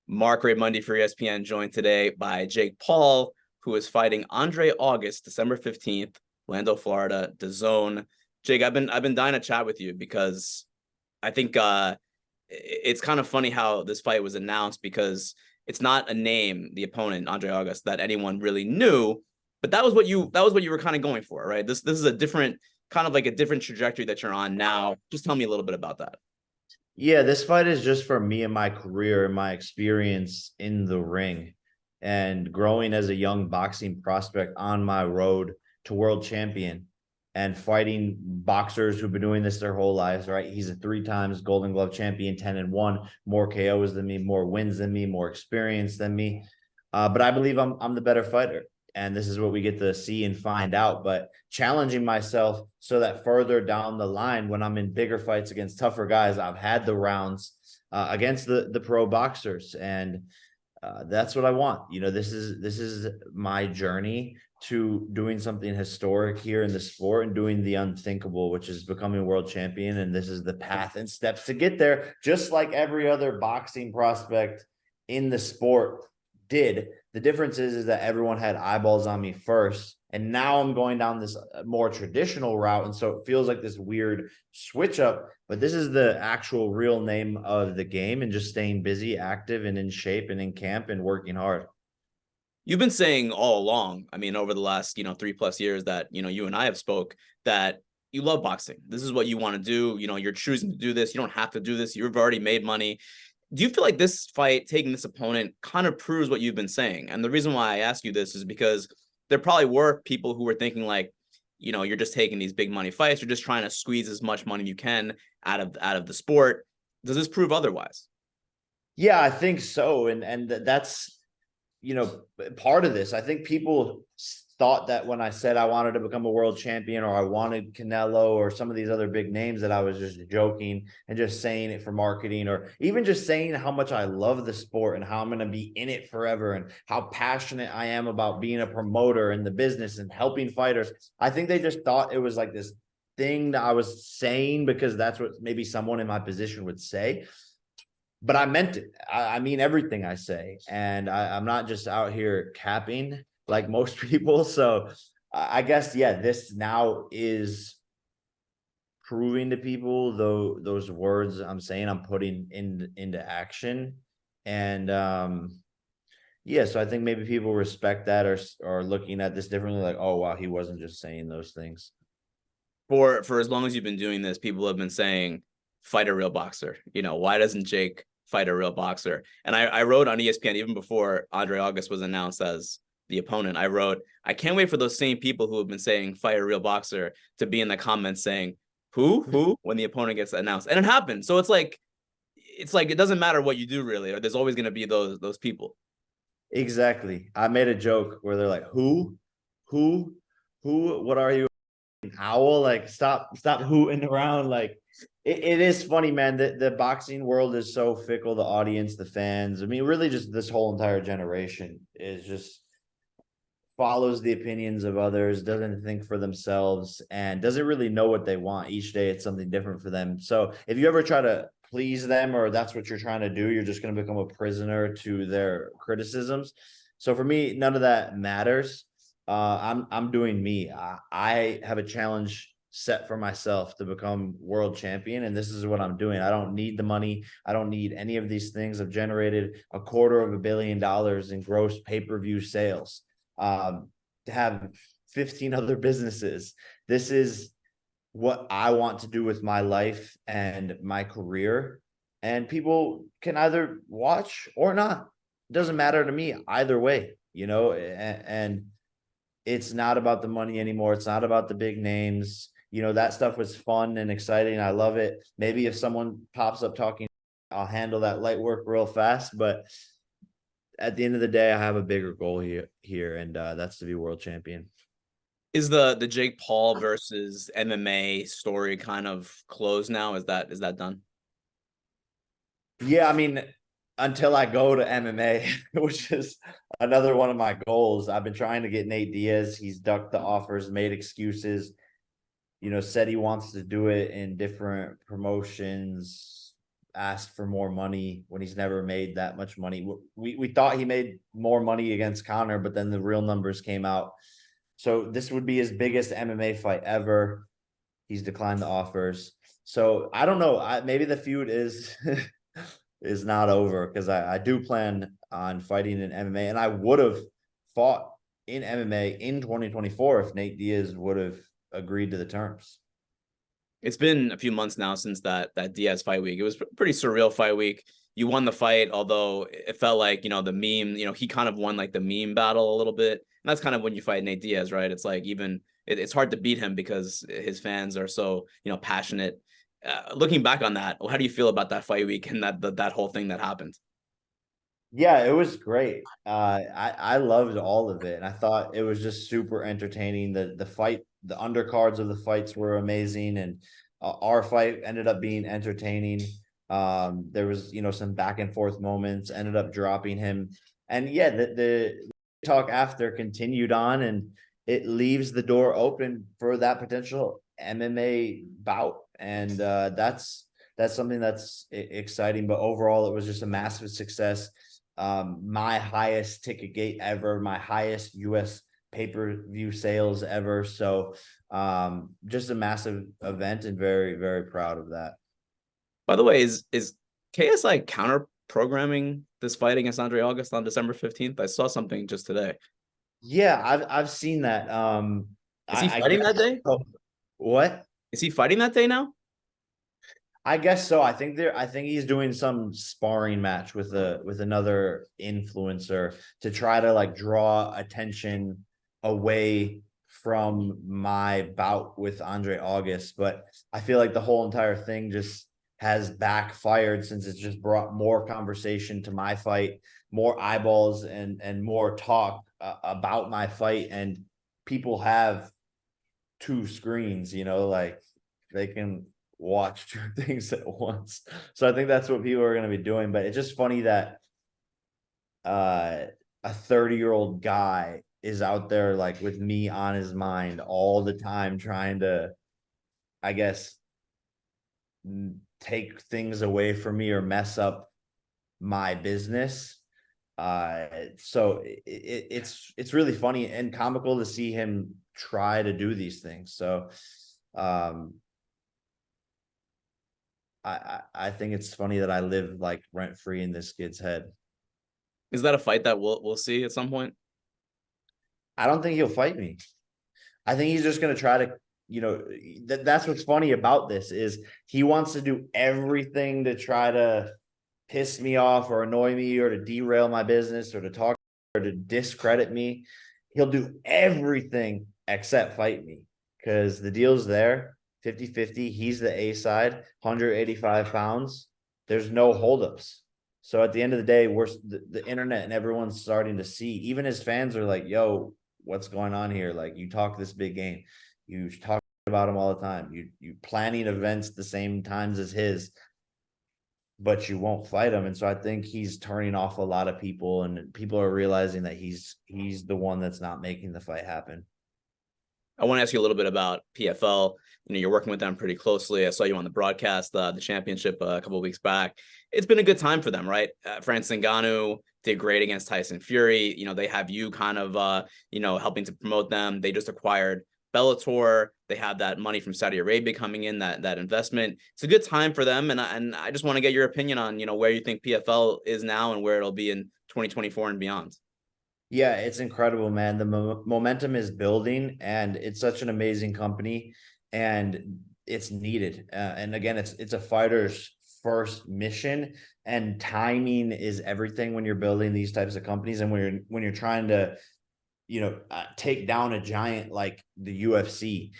Marc Raimondi for ESPN, joined today by Jake Paul, who is fighting Andre August, December 15th, Orlando, Florida, DAZN. Jake, I've been dying to chat with you because I think it's kind of funny how this fight was announced because it's not a name, the opponent, Andre August, that anyone really knew, but that was what you were kind of going for, right? This is a different kind of like a different trajectory that you're on now. Just tell me a little bit about that. Yeah, this fight is just for me and my career and my experience in the ring and growing as a young boxing prospect on my road to world champion and fighting boxers who've been doing this their whole lives, right? He's a 3 times Golden Glove champion, 10-1, more KOs than me, more wins than me, more experience than me. But I believe I'm the better fighter. And this is what we get to see and find out. But challenging myself so that further down the line, when I'm in bigger fights against tougher guys, I've had the rounds against the pro boxers, and that's what I want. This is my journey to doing something historic here in the sport and doing the unthinkable, which is becoming world champion. And this is the path and steps to get there, just like every other boxing prospect in the sport did. The difference is that everyone had eyeballs on me first, and now I'm going down this more traditional route, and so it feels like this weird switch up. But this is the actual real name of the game, and just staying busy, active, and in shape, and in camp, and working hard. You've been saying all along, I mean, over the last 3+ years that you and I have spoke, that you love boxing. This is what you want to do. You're choosing to do this. You don't have to do this. You've already made money. Do you feel like this fight, taking this opponent, kind of proves what you've been saying? And the reason why I ask you this is because there probably were people who were thinking like, you're just taking these big money fights. You're just trying to squeeze as much money you can out of the sport. Does this prove otherwise? Yeah, I think so, and that's part of this. I think people thought that when I said I wanted to become a world champion, or I wanted Canelo or some of these other big names, that I was just joking and just saying it for marketing, or even just saying how much I love the sport and how I'm going to be in it forever and how passionate I am about being a promoter in the business and helping fighters. I think they just thought it was like this thing that I was saying because that's what maybe someone in my position would say. But I meant it. I mean everything I say, and I'm not just out here capping like most people. So I guess, yeah, this now is proving to people, though, those words I'm saying I'm putting into action. And yeah, so I think maybe people respect that, or are looking at this differently, like, oh wow, he wasn't just saying those things. For as long as you've been doing this, people have been saying, fight a real boxer. Why doesn't Jake fight a real boxer? And I wrote on ESPN even before Andre August was announced as the opponent. I wrote, I can't wait for those same people who have been saying fight a real boxer to be in the comments saying who when the opponent gets announced. And it happened. So it's like it doesn't matter what you do really, or there's always going to be those people. Exactly. I made a joke where they're like, who, what are you? Owl? Like, stop hooting around. Like, it is funny, man. The boxing world is so fickle. The audience, the fans, I mean, really just this whole entire generation is just follows the opinions of others, doesn't think for themselves, and doesn't really know what they want. Each day it's something different for them. So if you ever try to please them, or that's what you're trying to do, you're just going to become a prisoner to their criticisms. So for me, none of that matters. I'm doing me. I have a challenge set for myself to become world champion, and this is what I'm doing. I don't need the money. I don't need any of these things. I've generated $250 million in gross pay-per-view sales, to have 15 other businesses. This is what I want to do with my life and my career, and people can either watch or not. It doesn't matter to me either way, and it's not about the money anymore. It's not about the big names. That stuff was fun and exciting. I love it. Maybe if someone pops up talking, I'll handle that light work real fast. But at the end of the day, I have a bigger goal here, and that's to be world champion. Is the Jake Paul versus MMA story kind of closed now? Is that done? Yeah, I mean, until I go to MMA, which is another one of my goals. I've been trying to get Nate Diaz. He's ducked the offers, made excuses, said he wants to do it in different promotions. ask for more money when he's never made that much money. We thought he made more money against Conor, but then the real numbers came out. So this would be his biggest MMA fight ever. He's declined the offers. So I don't know. Maybe the feud is is not over, because I do plan on fighting in MMA, and I would have fought in MMA in 2024 if Nate Diaz would have agreed to the terms. It's been a few months now since that Diaz fight week. It was pretty surreal fight week. You won the fight, although it felt like, the meme, he kind of won like the meme battle a little bit. And that's kind of when you fight Nate Diaz, right? It's like it's hard to beat him because his fans are so, passionate. Looking back on that, how do you feel about that fight week and that whole thing that happened? Yeah, it was great. I loved all of it, and I thought it was just super entertaining. The fight, the undercards of the fights were amazing, and our fight ended up being entertaining. There was some back and forth moments. Ended up dropping him, and yeah, the talk after continued on, and it leaves the door open for that potential MMA bout, and that's something that's exciting. But overall, it was just a massive success. My highest ticket gate ever, my highest US pay-per-view sales ever. So just a massive event, and very, very proud of that. By the way, is KSI counter programming this fight against Andre August on December 15th? I saw something just today. Yeah, I've seen that. Is he fighting that day? So. What? Is he fighting that day now? I guess so. I think he's doing some sparring match with another influencer to try to like draw attention away from my bout with Andre August. But I feel like the whole entire thing just has backfired, since it's just brought more conversation to my fight, more eyeballs, and more talk about my fight. And people have two screens, like they can watch two things at once. So I think that's what people are going to be doing. But it's just funny that a 30-year-old guy is out there like with me on his mind all the time, trying to, I guess, take things away from me or mess up my business. So it's really funny and comical to see him try to do these things. So I think it's funny that I live like rent free in this kid's head. Is that a fight that we'll see at some point? I don't think he'll fight me. I think he's just gonna try to, that's what's funny about this is he wants to do everything to try to piss me off or annoy me or to derail my business or to talk or to discredit me. He'll do everything except fight me, because the deal's there. 50-50. He's the A side, 185 pounds. There's no holdups. So at the end of the day, the internet and everyone's starting to see. Even his fans are like, yo, what's going on here? Like, you talk this big game. You talk about him all the time. You planning events the same times as his, but you won't fight him. And so I think he's turning off a lot of people, and people are realizing that he's the one that's not making the fight happen. I want to ask you a little bit about PFL. You're working with them pretty closely. I saw you on the broadcast, the championship a couple of weeks back. It's been a good time for them, right? Francis Ngannou did great against Tyson Fury. They have you kind of, helping to promote them. They just acquired Bellator. They have that money from Saudi Arabia coming in, that investment. It's a good time for them. And I just want to get your opinion on, where you think PFL is now and where it'll be in 2024 and beyond. Yeah, it's incredible, man. The momentum is building, and it's such an amazing company, and it's needed. And again, it's a fighter's first mission, and timing is everything when you're building these types of companies, and when you're trying to, take down a giant like the UFC.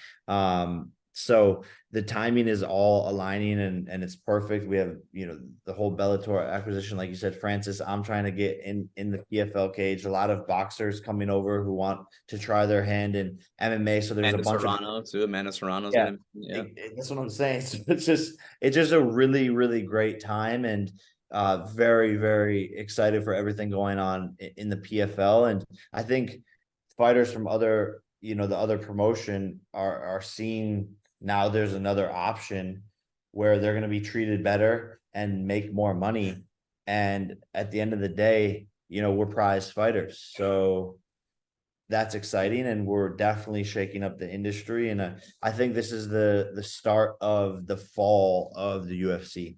So the timing is all aligning, and it's perfect. We have, the whole Bellator acquisition, like you said, Francis. I'm trying to get in the PFL cage. A lot of boxers coming over who want to try their hand in MMA. So there's Amanda a bunch Serrano too. Amanda Serrano's yeah, that's what I'm saying. So it's just a really, really great time, and very, very excited for everything going on in the PFL. And I think fighters from other, the other promotion are seeing now there's another option where they're going to be treated better. and make more money. And at the end of the day, we're prize fighters. So that's exciting, and we're definitely shaking up the industry. And I think this is the start of the fall of the UFC.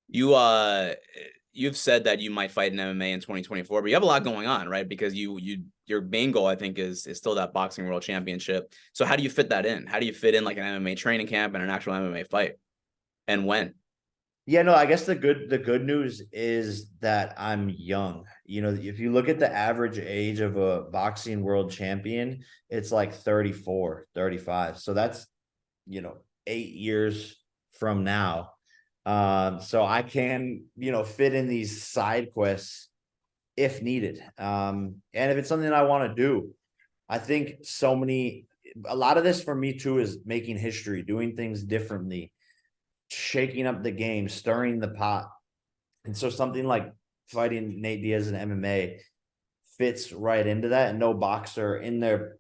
You've said that you might fight in MMA in 2024, but you have a lot going on, right? Because your main goal, I think, is still that boxing world championship. So how do you fit that in? How do you fit in like an MMA training camp and an actual MMA fight? And when? Yeah, no, I guess the good news is that I'm young. If you look at the average age of a boxing world champion, it's like 34, 35. So that's, 8 years from now. So I can, fit in these side quests if needed. And if it's something that I want to do, I think a lot of this for me too is making history, doing things differently, shaking up the game, stirring the pot. And so something like fighting Nate Diaz in MMA fits right into that. And no boxer in their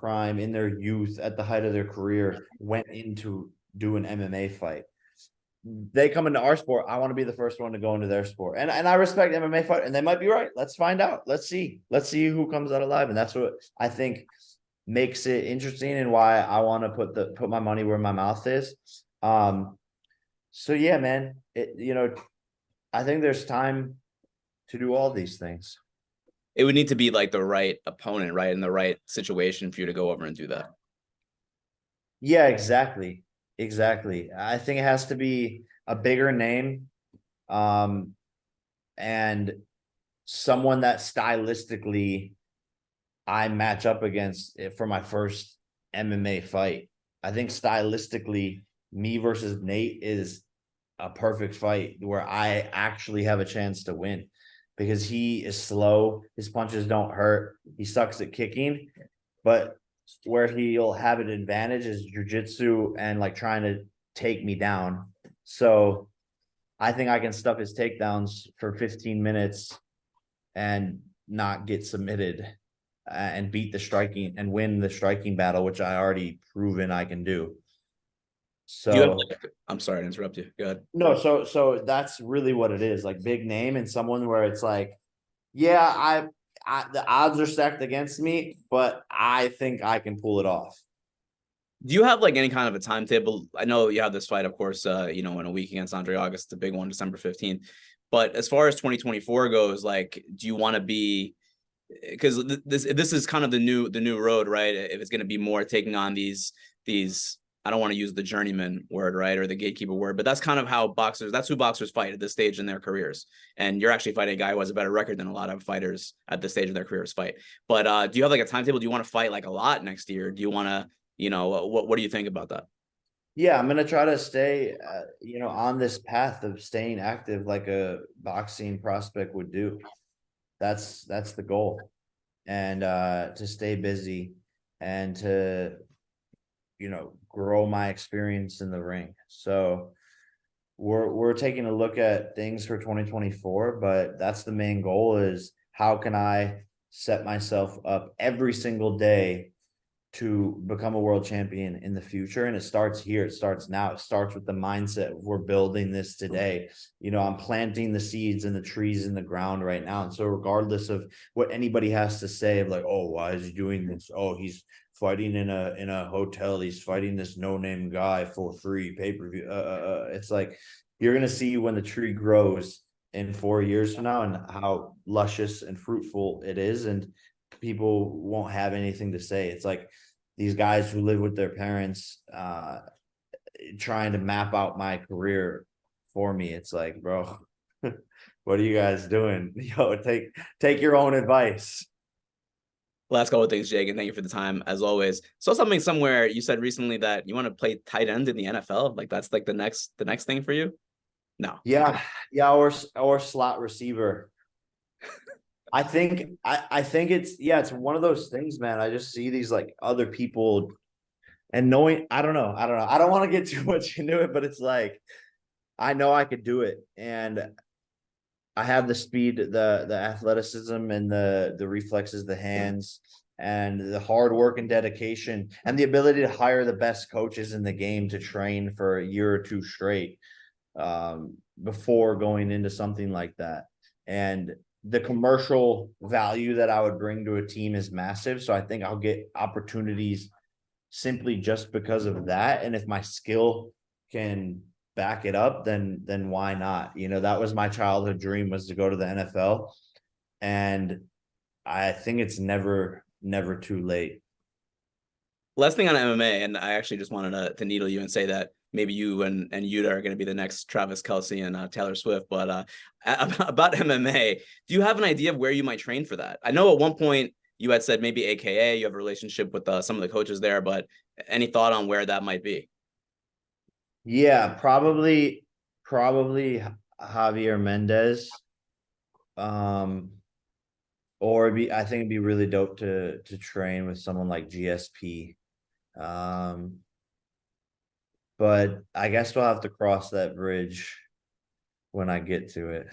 prime, in their youth, at the height of their career, went into do an MMA fight. They come into our sport. I want to be the first one to go into their sport. And I respect MMA fight, and they might be right. Let's find out. Let's see who comes out alive. And that's what I think makes it interesting, and why I want to put my money where my mouth is. So yeah, man, I think there's time to do all these things. It would need to be like the right opponent, right, in the right situation for you to go over and do that. Yeah, exactly. Exactly. I think it has to be a bigger name, and someone that stylistically I match up against for my first MMA fight. I think stylistically, me versus Nate is a perfect fight where I actually have a chance to win, because he is slow. His punches don't hurt. He sucks at kicking, but where he'll have an advantage is jujitsu and like trying to take me down. So I think I can stuff his takedowns for 15 minutes and not get submitted, and beat the striking and win the striking battle, which I already proven I can do. Do you have So I'm sorry to interrupt you. Go ahead. no, so that's really what it is, like big name and someone where it's like, yeah, the odds are stacked against me, but I think I can pull it off. Do you have like any kind of a timetable? I know you have this fight, of course, in a week against Andre August, the big one, December 15th. But as far as 2024 goes, like, do you want to be, because this is kind of the new road, right? If it's going to be more taking on these I don't want to use the journeyman word, right, or the gatekeeper word, but that's kind of how that's who boxers fight at this stage in their careers. And you're actually fighting a guy who has a better record than a lot of fighters at this stage of their careers fight. But do you have like a timetable? Do you want to fight like a lot next year? Do you want to, what do you think about that? Yeah, I'm gonna try to stay, on this path of staying active like a boxing prospect would do. That's the goal, and to stay busy and to grow my experience in the ring. So we're taking a look at things for 2024, but that's the main goal, is how can I set myself up every single day to become a world champion in the future. And it starts here. It starts now. It starts with the mindset. We're building this today. I'm planting the seeds and the trees in the ground right now. And so regardless of what anybody has to say of like, oh, why is he doing this? Oh, he's fighting in a hotel. He's fighting this no-name guy for free pay-per-view. It's like, you're going to see when the tree grows in 4 years from now and how luscious and fruitful it is. And people won't have anything to say. It's like these guys who live with their parents trying to map out my career for me. It's like, bro, what are you guys doing? Yo, take your own advice. Last couple of things, Jake, and thank you for the time as always. Saw something somewhere you said recently that you want to play tight end in the NFL. Like that's like the next thing for you? No. Yeah, or slot receiver. I think it's one of those things, man. I just see these like other people and knowing, I don't know. I don't want to get too much into it, but it's like I know I could do it, and I have the speed, the athleticism, and the reflexes, the hands, and the hard work and dedication, and the ability to hire the best coaches in the game to train for a year or two straight. before going into something like that. And the commercial value that I would bring to a team is massive. So I think I'll get opportunities simply just because of that. And if my skill can back it up, then why not? You know, that was my childhood dream, was to go to the NFL. And I think it's never too late. Last thing on MMA, and I actually just wanted to needle you and say that maybe you and Yuta are going to be the next Travis Kelce and Taylor Swift. But about MMA, do you have an idea of where you might train for that? I know at one point you had said maybe AKA, you have a relationship with some of the coaches there, but any thought on where that might be? Yeah, probably Javier Mendez. Or I think it'd be really dope to train with someone like GSP. But I guess we'll have to cross that bridge when I get to it.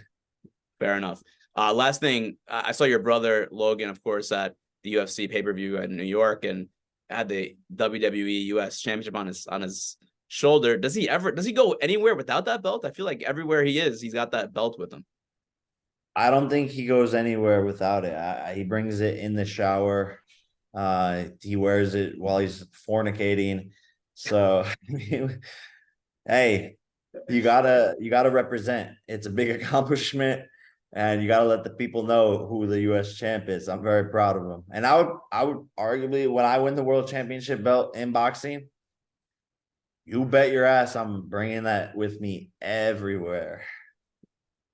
Fair enough. Last thing, I saw your brother Logan, of course, at the UFC pay-per-view in New York, and had the WWE US Championship on his shoulder. Does he go anywhere without that belt? I feel like everywhere he is, he's got that belt with him. I don't think he goes anywhere without it. He brings it in the shower. He wears it while he's fornicating. So, hey, you gotta represent. It's a big accomplishment, and you gotta let the people know who the U.S. champ is. I'm very proud of him, and I would arguably, when I win the world championship belt in boxing, you bet your ass I'm bringing that with me everywhere.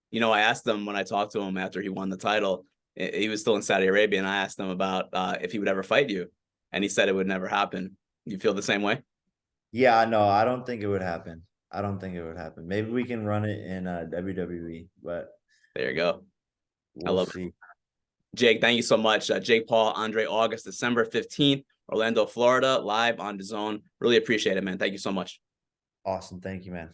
You know, I asked him when I talked to him after he won the title. He was still in Saudi Arabia, and I asked him about if he would ever fight you, and he said it would never happen. You feel the same way? Yeah, no, I don't think it would happen. I don't think it would happen. Maybe we can run it in WWE, but there you go. I we'll love see. it. Jake, thank you so much. Jake Paul, Andre August, December 15th, Orlando, Florida, live on DAZN. Really appreciate it, man. Thank you so much. Awesome. Thank you, man.